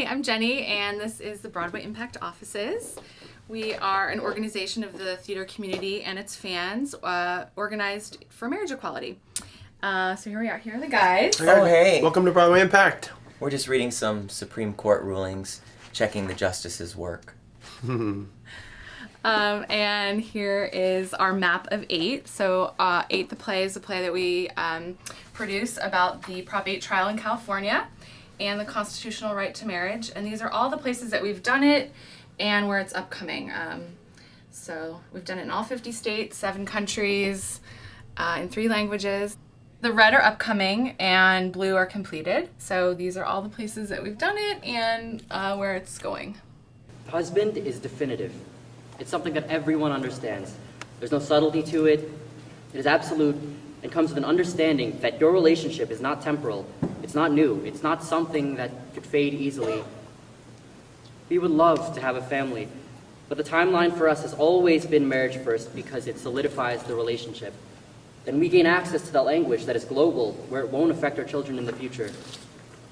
Hi, I'm Jenny, and this is the Broadway Impact Offices. We are an organization of the theater community and its fans, organized for marriage equality. So here we are. Here are the guys. Oh, hey. Welcome to Broadway Impact. We're just reading some Supreme Court rulings, checking the justices' work. And here is our map of 8. So 8 the play is a play that we produce about the Prop 8 trial in California and the constitutional right to marriage. And these are all the places that we've done it and where it's upcoming. So we've done it in all 50 states, 7 countries, in 3 languages. The red are upcoming and blue are completed. So these are all the places that we've done it and where it's going. Husband is definitive. It's something that everyone understands. There's no subtlety to it. It is absolute and comes with an understanding that your relationship is not temporal. It's not new. It's not something that could fade easily. We would love to have a family, but the timeline for us has always been marriage first because it solidifies the relationship. Then we gain access to that language that is global, where it won't affect our children in the future.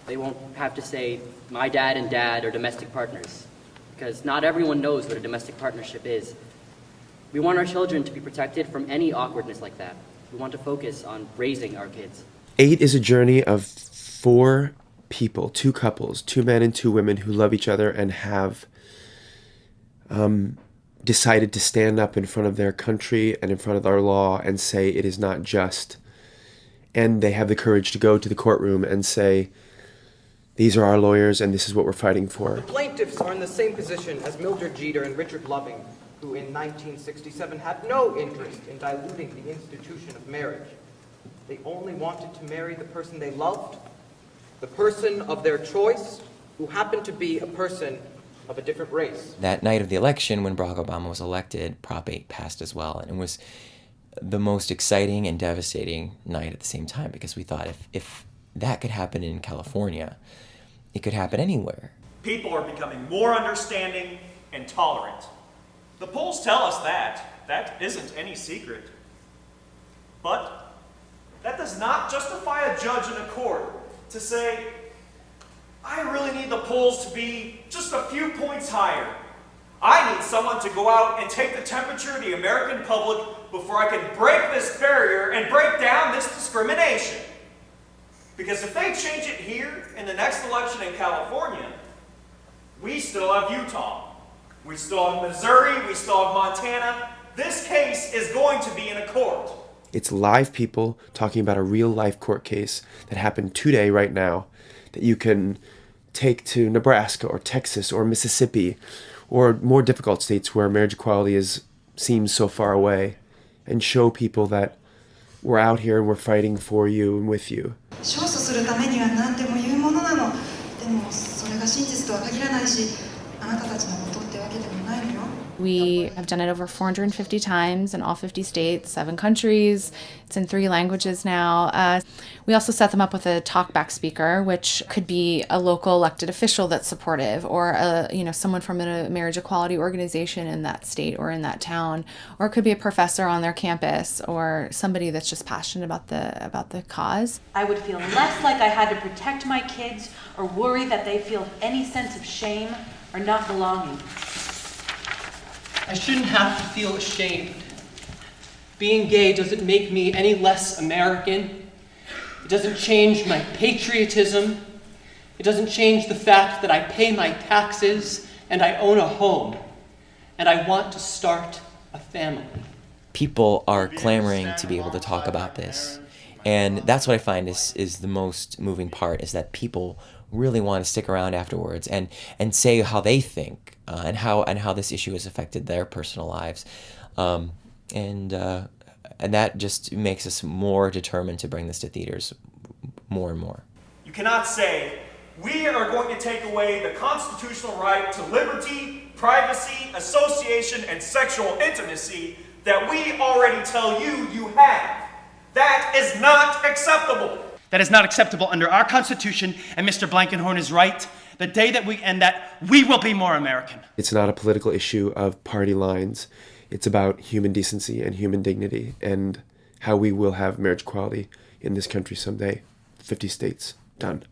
They won't have to say, my dad and dad are domestic partners, because not everyone knows what a domestic partnership is. We want our children to be protected from any awkwardness like that. We want to focus on raising our kids. 8 is a journey of 4 people, 2 couples, 2 men and 2 women who love each other and have decided to stand up in front of their country and in front of our law and say it is not just. And they have the courage to go to the courtroom and say, these are our lawyers and this is what we're fighting for. The plaintiffs are in the same position as Mildred Jeter and Richard Loving, who in 1967 had no interest in diluting the institution of marriage. They only wanted to marry the person they loved, the person of their choice, who happened to be a person of a different race. That night of the election, when Barack Obama was elected, Prop 8 passed as well. And it was the most exciting and devastating night at the same time, because we thought if that could happen in California, it could happen anywhere. People are becoming more understanding and tolerant. The polls tell us that. That isn't any secret. But that does not justify a judge in a court to say, I really need the polls to be just a few points higher. I need someone to go out and take the temperature of the American public before I can break this barrier and break down this discrimination. Because if they change it here in the next election in California, we still have Utah. We still have Missouri. We still have Montana. This case is going to be in a court. It's live people talking about a real life court case that happened today, right now, that you can take to Nebraska or Texas or Mississippi or more difficult states where marriage equality seems so far away, and show people that we're out here and we're fighting for you and with you. 勝訴するためには何でも言うものなの。でもそれが真実とは限らないし、あなたたちのことってわけでもないのよ。We have done it over 450 times in all 50 states, 7 countries. It's in 3 languages now. We also set them up with a talkback speaker, which could be a local elected official that's supportive, or someone from a marriage equality organization in that state or in that town, or it could be a professor on their campus, or somebody that's just passionate about the cause. I would feel less like I had to protect my kids or worry that they feel any sense of shame or not belonging. I shouldn't have to feel ashamed. Being gay doesn't make me any less American. It doesn't change my patriotism. It doesn't change the fact that I pay my taxes and I own a home. And I want to start a family. People are clamoring to be able to talk about this. And that's what I find is the most moving part, is that people really want to stick around afterwards and say how they think and how this issue has affected their personal lives, and that just makes us more determined to bring this to theaters more and more. You cannot say, we are going to take away the constitutional right to liberty, privacy, association, and sexual intimacy that we already tell you you have. That is not acceptable. That is not acceptable under our Constitution, and Mr. Blankenhorn is right. The day that we end that, we will be more American. It's not a political issue of party lines. It's about human decency and human dignity and how we will have marriage equality in this country someday. 50 states. Done.